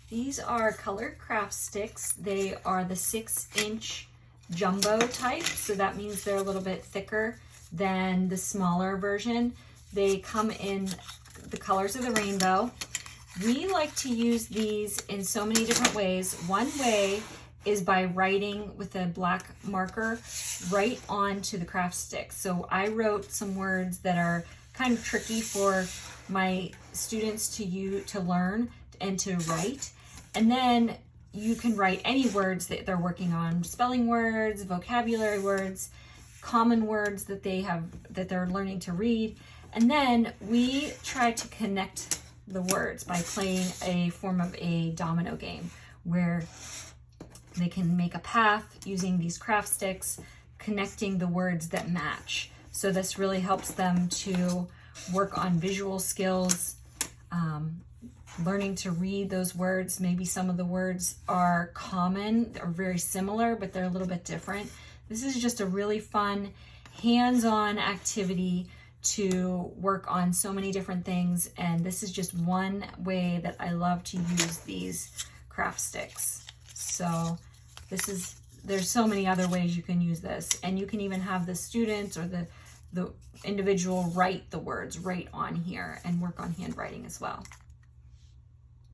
These are colored craft sticks. They are the 6-inch jumbo type, so that means they're a little bit thicker than the smaller version. They come in the colors of the rainbow. We like to use these in so many different ways. One way is by writing with a black marker right onto the craft stick. So I wrote some words that are kind of tricky for my students to learn and to write. And then you can write any words that they're working on, spelling words, vocabulary words, common words that they're learning to read. And then we try to connect the words by playing a form of a domino game where they can make a path using these craft sticks, connecting the words that match. So this really helps them to work on visual skills, learning to read those words. Maybe some of the words are common or very similar, but they're a little bit different. This is just a really fun hands-on activity to work on so many different things. And this is just one way that I love to use these craft sticks. So there's so many other ways you can use this. And you can even have the students or the individual write the words right on here and work on handwriting as well.